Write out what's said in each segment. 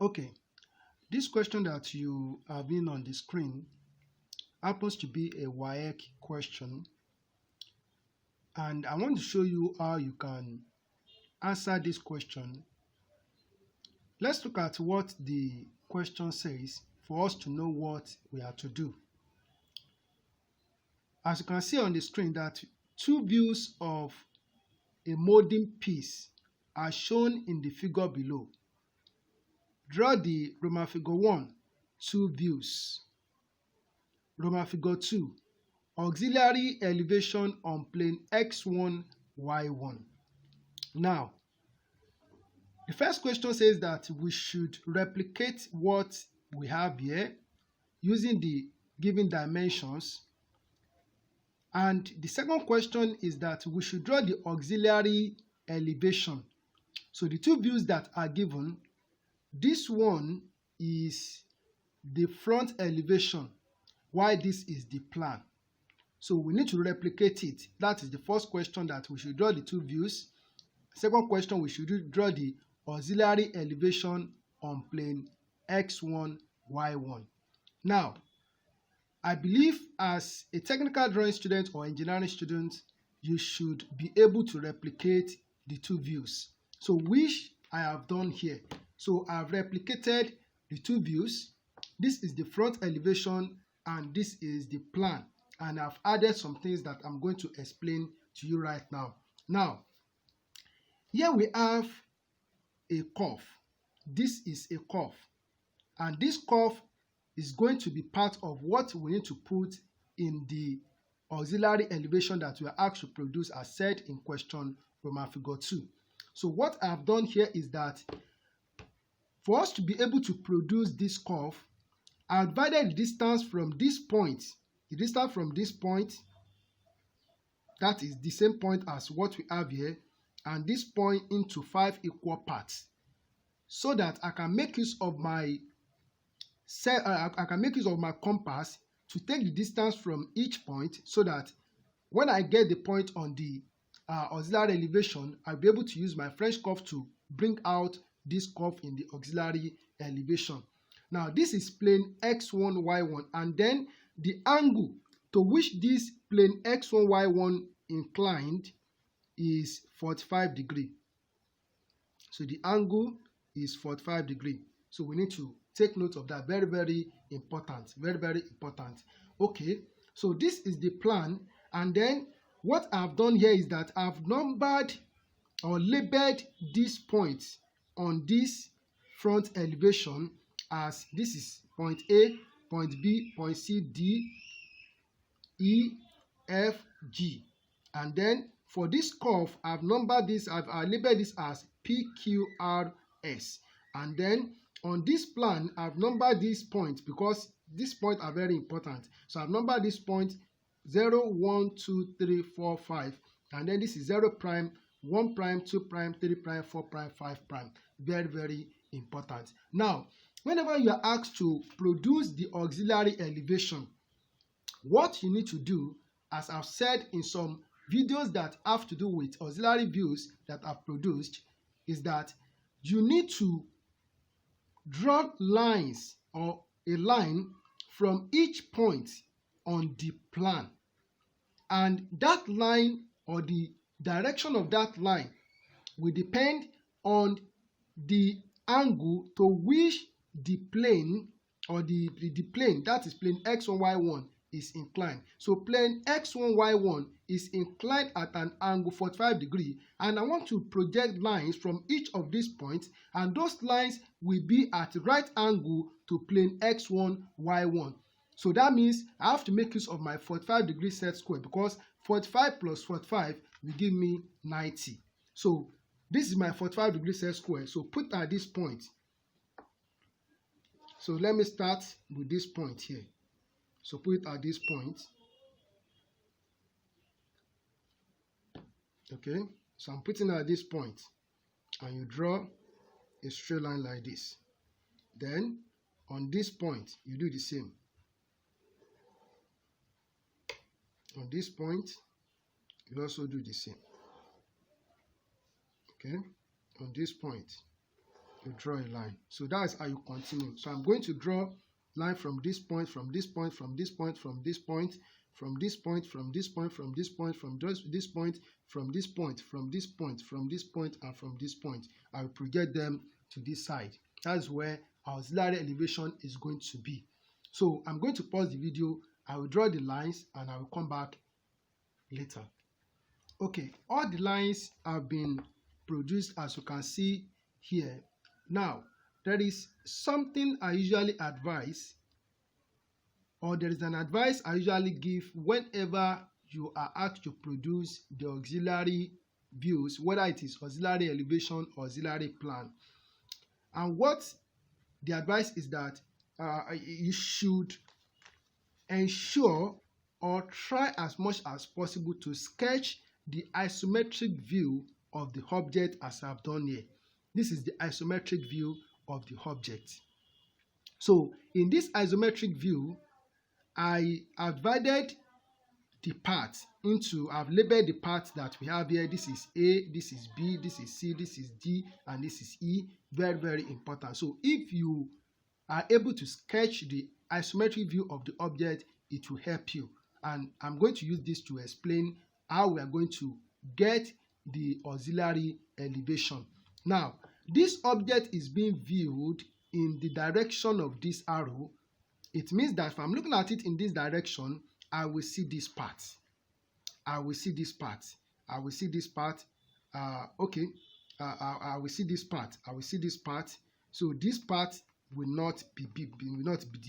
Okay, this question that you have been on the screen happens to be a WAEC question, and I want to show you how you can answer this question. Let's look at what the question says for us to know what we are to do. As you can see on the screen, that two views of a molding piece are shown in the figure below. Draw the Roman figure 1, two views. Roman figure 2, auxiliary elevation on plane x1, y1. Now, the first question says that we should replicate what we have here using the given dimensions. And the second question is that we should draw the auxiliary elevation. So the two views that are given, this one is the front elevation, while this is the plan. So we need to replicate it. That is the first question, that we should draw the two views. Second question, we should draw the auxiliary elevation on plane x1, y1. Now, I believe as a technical drawing student or engineering student, you should be able to replicate the two views. So which I have done here. So I've replicated the two views. This is the front elevation and this is the plan. And I've added some things that I'm going to explain to you right now. Now, here we have a curve. This is a curve. And this curve is going to be part of what we need to put in the auxiliary elevation that we are asked to produce as said in question Roman figure 2. So what I've done here is that for us to be able to produce this curve, I've divided the distance from this point, the distance from this point, that is the same point as what we have here, and this point into 5 equal parts, so that I can make use of my compass to take the distance from each point, so that when I get the point on the auxiliary elevation, I'll be able to use my French curve to bring out this curve in the auxiliary elevation. Now this is plane x1, y1, and then the angle to which this plane x1, y1 inclined is 45 degrees. So the angle is 45 degrees. So we need to take note of that. Very, very important. Very, very important. Okay, so this is the plan. And then what I've done here is that I've numbered or labeled these points on this front elevation as this is point A, point B, point C, D, E, F, G. And then for this curve, I've numbered this, I've labeled this as P, Q, R, S. And then on this plan, I've numbered these points because these points are very important. So I've numbered this point 0, 1, 2, 3, 4, 5. And then this is 0 prime, 1 prime, 2 prime, 3 prime, 4 prime, 5 prime. Very, very important. Now, whenever you are asked to produce the auxiliary elevation, what you need to do, as I've said in some videos that have to do with auxiliary views that I've produced, is that you need to draw lines or a line from each point on the plan. And that line or the direction of that line will depend on the angle to which the plane or the plane, that is plane x1, y1, is inclined. So plane x1, y1 is inclined at an angle 45 degrees, and I want to project lines from each of these points, and those lines will be at right angle to plane x1, y1. So that means I have to make use of my 45 degree set square, because 45 plus 45 will give me 90. So this is my 45 degree set square. So put at this point. So let me start with this point here. So put it at this point. Okay, so I'm putting at this point, and you draw a straight line like this. Then on this point, you do the same. On this point, you also do the same. Okay, on this point, you draw a line. So that's how you continue. So I'm going to draw line from this point, from this point, from this point, from this point, from this point, from this point, from this point, from this point, from this point, from this point, from this point, and from this point. I will project them to this side. That's where our auxiliary elevation is going to be. So I'm going to pause the video. I will draw the lines and I will come back later. Okay, all the lines have been produced, as you can see here. Now, there is something I usually advise, or there is an advice I usually give whenever you are asked to produce the auxiliary views, whether it is auxiliary elevation or auxiliary plan. And what the advice is that you should ensure or try as much as possible to sketch the isometric view of the object as I've done here. This is the isometric view of the object. So in this isometric view, I have divided the part into, I've labeled the parts that we have here. This is A, this is B, this is C, this is D, and this is E. Very, very important. So if you are able to sketch the isometric view of the object, it will help you. And I'm going to use this to explain how we are going to get the auxiliary elevation. Now, this object is being viewed in the direction of this arrow. It means that if I'm looking at it in this direction, I will see this part. I will see this part. I will see this part. I will see this part. I will see this part. So this part will not be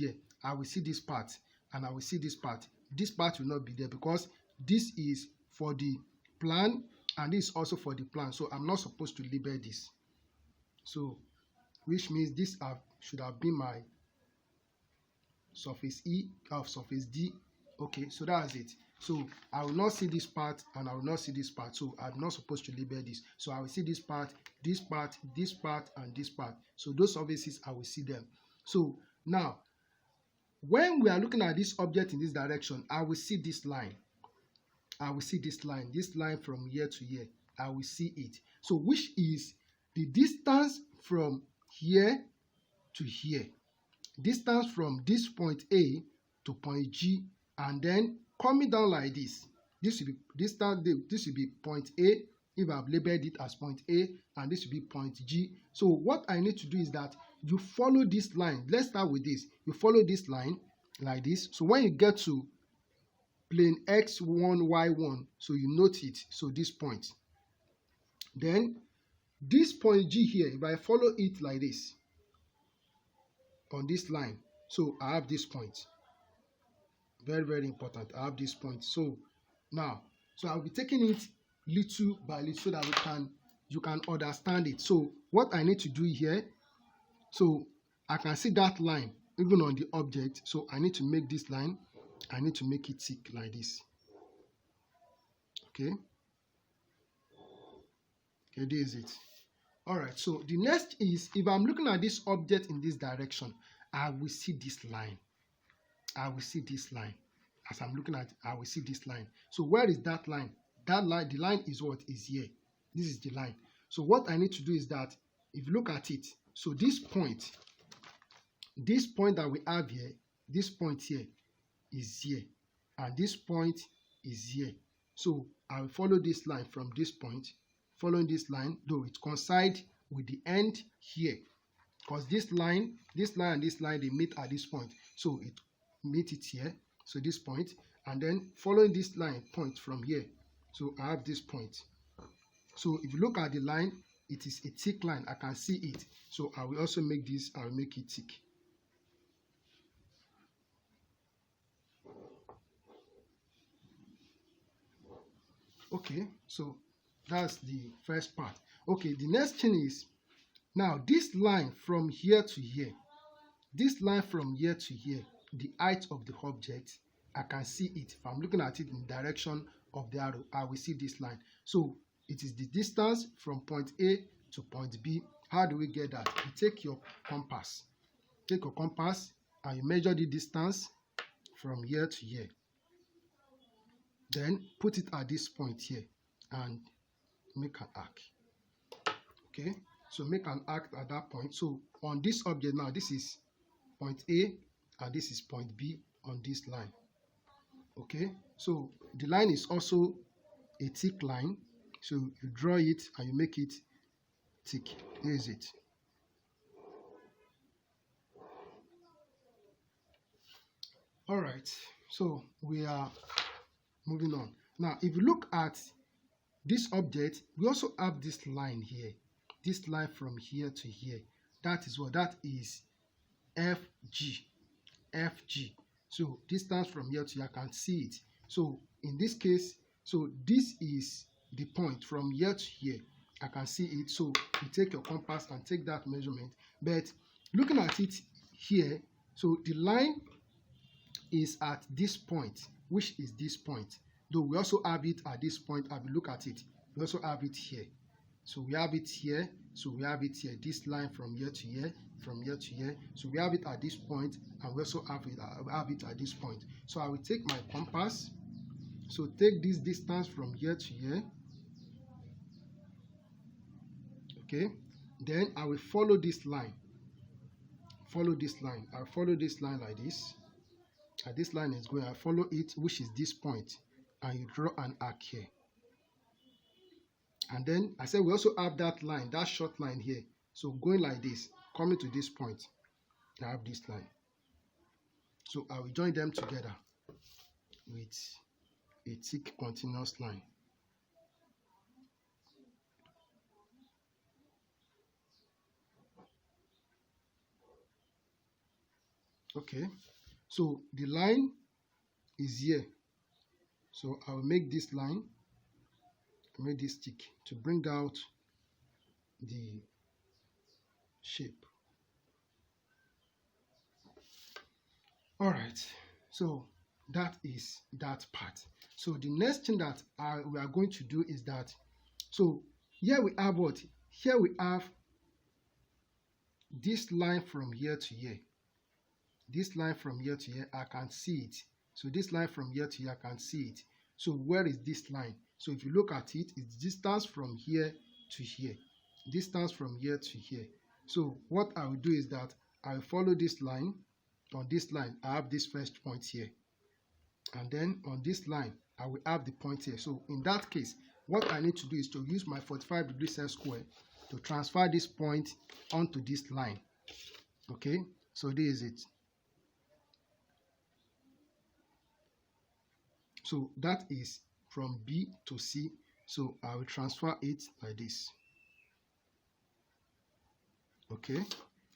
there. I will see this part and I will see this part. This part will not be there because this is for the plan and this is also for the plan. So I'm not supposed to label this. So which means this should have been my surface E of surface D. Okay, so that's it. So I will not see this part and I will not see this part. So I'm not supposed to label this. So I will see this part, this part, this part, and this part. So those surfaces, I will see them. So now, when we are looking at this object in this direction, I will see this line. I will see this line from here to here. I will see it. So which is the distance from here to here. Distance from this point A to point G, and then coming down like this. This will be distance. This will be point A if I've labeled it as point A, and this will be point G. So what I need to do is that you follow this line. Let's start with this. You follow this line like this. So when you get to plane X1, Y1, so you note it. So this point. Then this point G here, if I follow it like this on this line, so I have this point. Very, very important. I have this point. So now, so I'll be taking it little by little so that you can understand it. So what I need to do here, so I can see that line even on the object. So I need to make this line, I need to make it thick like this. Okay. Okay, this is it. All right. So the next is, if I'm looking at this object in this direction, I will see this line. I will see this line. As I'm looking at it, I will see this line. So where is that line? That line, the line is what is here. This is the line. So what I need to do is that if you look at it, so this point that we have here, this point here is here, and this point is here. So I will follow this line from this point, following this line, though it coincides with the end here, because this line and this line, they meet at this point. So it meet it here, so this point, and then following this line point from here. So I have this point. So if you look at the line, it is a thick line. I can see it. So I will also make this, I will make it thick. Okay, so that's the first part. Okay, the next thing is, now this line from here to here, this line from here to here, the height of the object, I can see it. If I'm looking at it in the direction of the arrow, I will see this line. So it is the distance from point A to point B. How do we get that? You take your compass. Take your compass and you measure the distance from here to here. Then put it at this point here and make an arc. Okay, So make an arc at that point. So on this object now, this is point A and this is point B on this line. Okay, so the line is also a thick line. So you draw it and you make it thick. Here is it. All right, so we are moving on. Now, if you look at this object, we also have this line here. This line from here to here. That is what? That is FG. FG. So distance from here to here, I can see it. So in this case, so this is the point from here to here. I can see it. So you take your compass and take that measurement. But looking at it here, so the line is at this point, which is this point. Though we also have it at this point. If you look at it, we also have it here. So we have it here. So we have it here. This line from here to here, from here to here. So we have it at this point, and we also have it at this point. So I will take my compass. So take this distance from here to here. Okay. Then I will follow this line. Follow this line. I'll follow this line like this. And this line is going. I follow it, which is this point, and you draw an arc here. And then I said we also have that line, that short line here. So going like this, coming to this point, I have this line. So I will join them together with a thick continuous line. Okay, so the line is here. So I will make this line, make this thick to bring out the shape. All right, so that is that part. So the next thing that we are going to do is that, so here we have what? Here we have this line from here to here. This line from here to here, I can see it. So this line from here to here, I can see it. So where is this line? So if you look at it, it's distance from here to here. Distance from here to here. So what I will do is that I will follow this line. On this line, I have this first point here. And then on this line, I will have the point here. So in that case, what I need to do is to use my 45-degree set square to transfer this point onto this line. Okay, so this is it. So that is from B to C. So I will transfer it like this. Okay,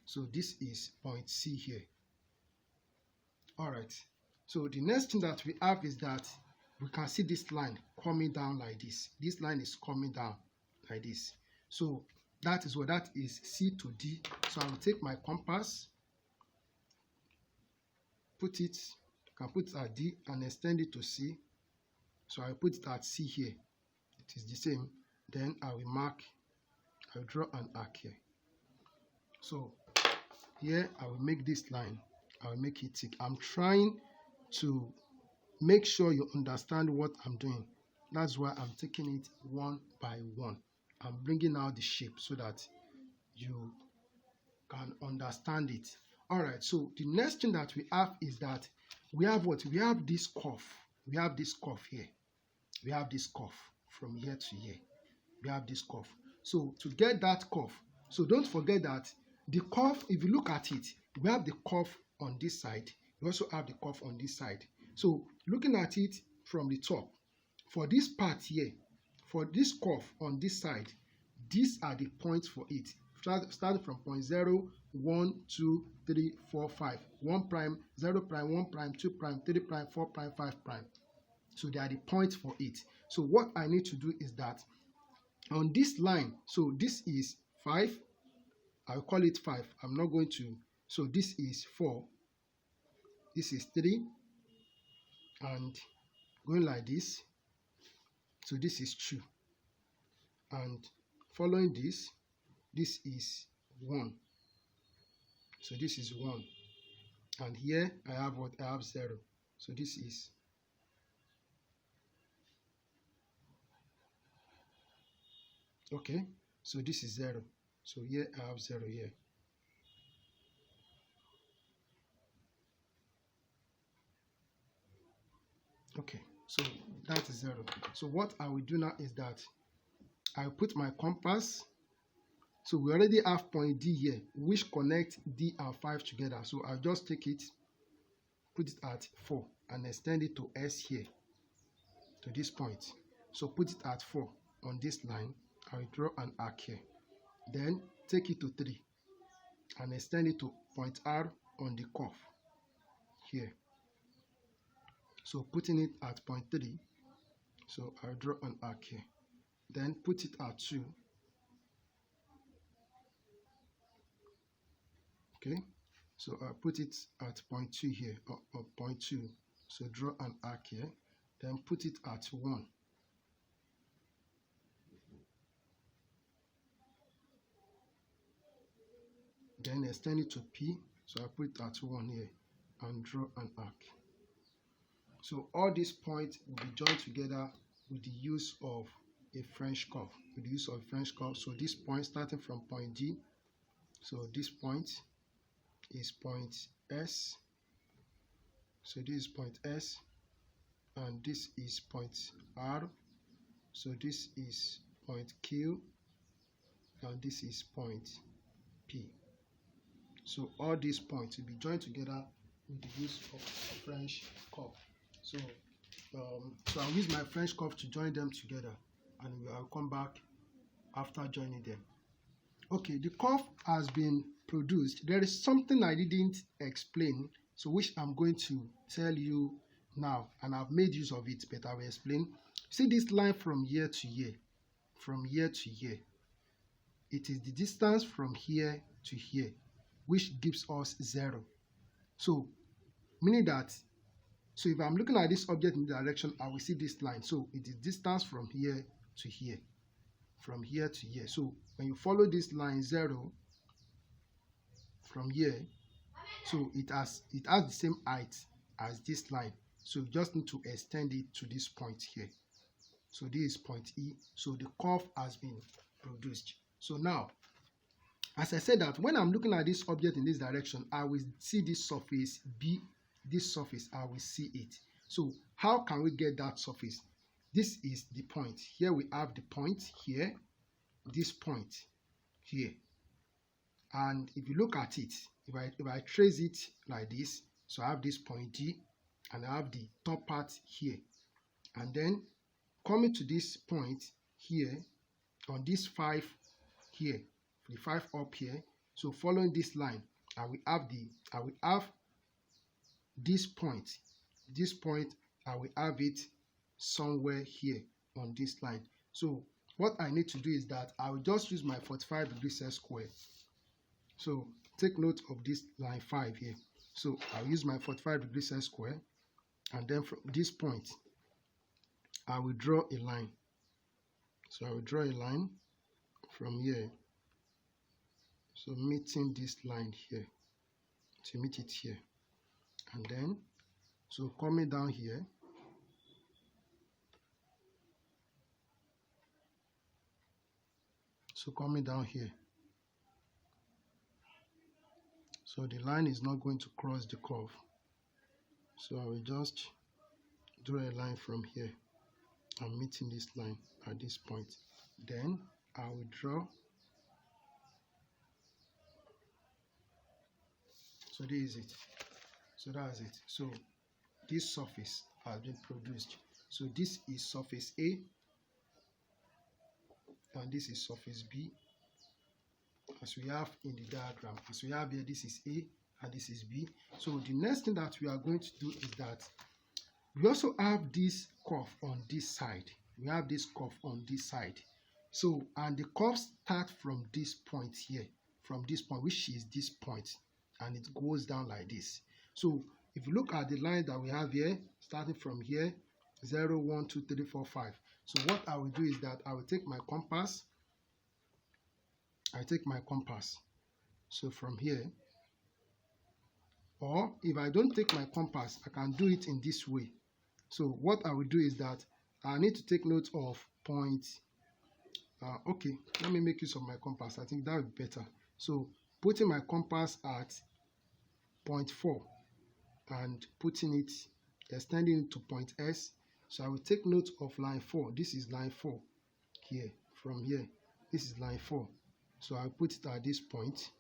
so this is point C here. All right, so the next thing that we have is that we can see this line coming down like this. This line is coming down like this. So that is what that is, C to D. So I will take my compass, put it, can put it at D and extend it to C. So I put it at C here. It is the same. Then I will mark, I will draw an arc here. So here I will make this line. I will make it thick. I'm trying to make sure you understand what I'm doing. That's why I'm taking it one by one. I'm bringing out the shape so that you can understand it. All right, so the next thing that we have is that we have what? We have this curve. We have this curve here. We have this curve from here to here. We have this curve. So to get that curve, so don't forget that the curve, if you look at it, we have the curve on this side. We also have the curve on this side. So looking at it from the top, for this part here, for this curve on this side, these are the points for it. Starting from point 0, 1, 2, 3, 4, 5. 1 prime, 0 prime, 1 prime, 2 prime, 3 prime, 4 prime, 5 prime. So they are the points for it. So what I need to do is that on this line, so this is 5. I'll call it 5. I'm not going to. So this is 4. This is 3. And going like this. So this is 2. And following this, this is 1. So this is 1. And here I have what? I have 0. So this is okay. So this is 0. So here I have 0 here. Okay, so that is 0. So what I will do now is that I will put my compass. So we already have point D here, which connect D and 5 together. So I'll just take it, put it at 4, and extend it to S here, to this point. So put it at 4 on this line. I will draw an arc here. Then take it to 3 and extend it to point R on the curve here. So putting it at point 3, so I'll draw an arc here. Then put it at 2. Okay, so I'll put it at point 2 here, or point 2. So draw an arc here. Then put it at 1. Then extend it to P. So I put it at 1 here and draw an arc. So all these points will be joined together with the use of a French curve. So this point starting from point G. So this point is point S. So this is point S, and this is point R. So this is point Q, and this is point P. So all these points will be joined together with the use of a French curve. So I'll use my French curve to join them together, and I'll come back after joining them. Okay, the curve has been produced. There is something I didn't explain, so which I'm going to tell you now, and I've made use of it, but I will explain. See this line from here to here, it is the distance from here to here, which gives us 0. So meaning that, so if I'm looking at this object in the direction, I will see this line. So it is distance from here to here, from here to here. So when you follow this line 0 from here, so it has the same height as this line. So you just need to extend it to this point here. So this is point E. So the curve has been produced. So now, as I said that when I'm looking at this object in this direction, I will see this surface B. This surface, I will see it. So how can we get that surface? This is the point. Here we have the point here, this point here. And if you look at it, if I trace it like this, so I have this point G, and I have the top part here. And then coming to this point here, on this 5 here, the 5 up here, so following this line, I will have this point, I will have it somewhere here on this line. So what I need to do is that I will just use my 45 degrees set square. So take note of this line 5 here. So I'll use my 45 degrees set square, and then from this point I will draw a line. So I will draw a line from here, so meeting this line here, to meet it here. And then, so coming down here, so the line is not going to cross the curve. So I will just draw a line from here. I'm meeting this line at this point. Then I will draw. So this is it. So that's it. So this surface has been produced. So this is surface A, and this is surface B, as we have in the diagram. As we have here, this is A and this is B. So the next thing that we are going to do is that we also have this curve on this side. We have this curve on this side. So, and the curve starts from this point here, from this point, which is this point, and it goes down like this. So if you look at the line that we have here, starting from here, 0, 1, 2, 3, 4, 5. So what I will do is that I will take my compass. So from here, or if I don't take my compass, I can do it in this way. So what I will do is that I need to take note of point Okay, let me make use of my compass. I think that would be better. So putting my compass at 0.4 and putting it, extending it to point S. So I will take note of line 4. This is line 4 here. From here, this is line 4. So I'll put it at this point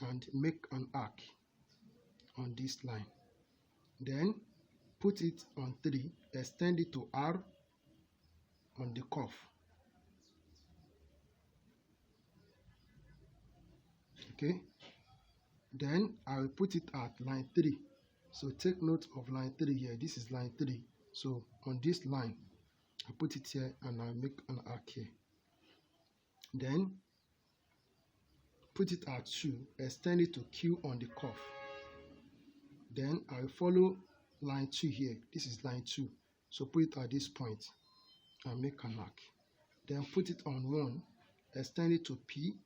and make an arc on this line. Then put it on 3, extend it to R on the curve. Okay, then I will put it at line 3. So take note of line 3 here. This is line 3. So on this line, I put it here and I make an arc here. Then put it at 2, extend it to Q on the curve. Then I will follow line 2 here. This is line 2. So put it at this point and make an arc. Then put it on 1, extend it to P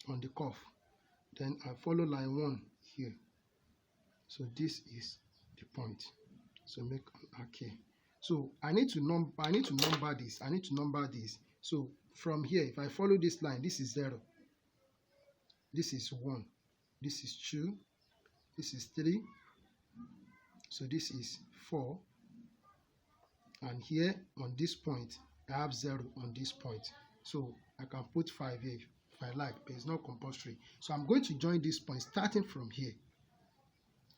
on the curve. Then I follow line 1 here. So this is the point. So make an arc here. So I need to number this. I need to number this. So from here, if I follow this line, this is 0. This is 1. This is 2. This is 3. So this is 4. And here on this point, I have 0 on this point. So I can put 5 here if I like, but it's not compulsory. So I'm going to join this point starting from here.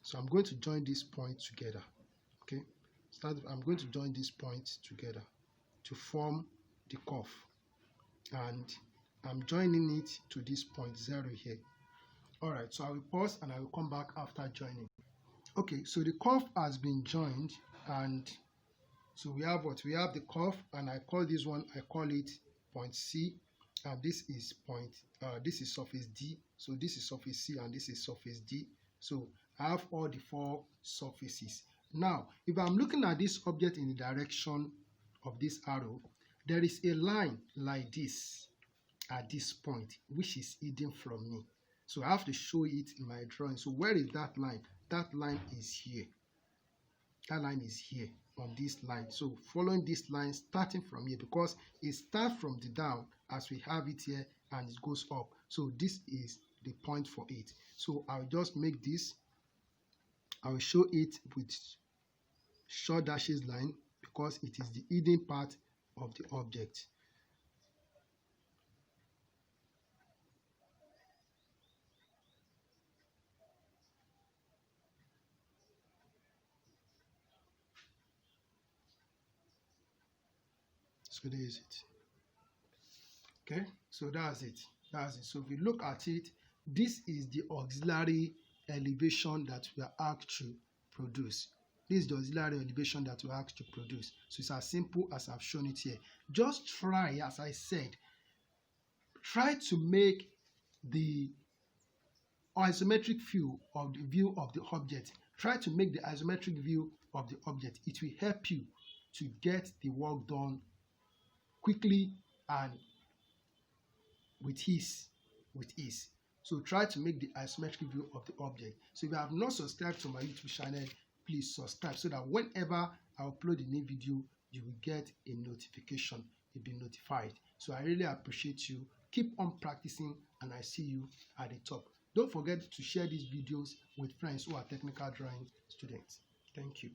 So I'm going to join this point together. Okay. I'm going to join this point together to form the curve. And I'm joining it to this point 0 here. Alright, so I will pause and I will come back after joining. Okay, so the curve has been joined, and so we have what? We have the curve, and I call this one, I call it point C, and this is this is surface D. So this is surface C and this is surface D. So I have all the 4 surfaces. Now, if I'm looking at this object in the direction of this arrow, there is a line like this at this point, which is hidden from me. So I have to show it in my drawing. So where is that line? That line is here. That line is here on this line. So following this line, starting from here, because it starts from the down as we have it here and it goes up. So this is the point for it. So I'll just make this. I will show it with short dashes line because it is the hidden part of the object. So there is it. Okay, so that's it. That's it. So if you look at it, this is the auxiliary elevation that we are asked to produce. This is the auxiliary elevation that we are asked to produce. So it's as simple as I've shown it here. Just try, as I said, try to make the isometric view of the object. Try to make the isometric view of the object. It will help you to get the work done quickly and with ease. So try to make the isometric view of the object. So if you have not subscribed to my YouTube channel, please subscribe so that whenever I upload a new video, you will get a notification. You'll be notified. So I really appreciate you. Keep on practicing, and I see you at the top. Don't forget to share these videos with friends who are technical drawing students. Thank you.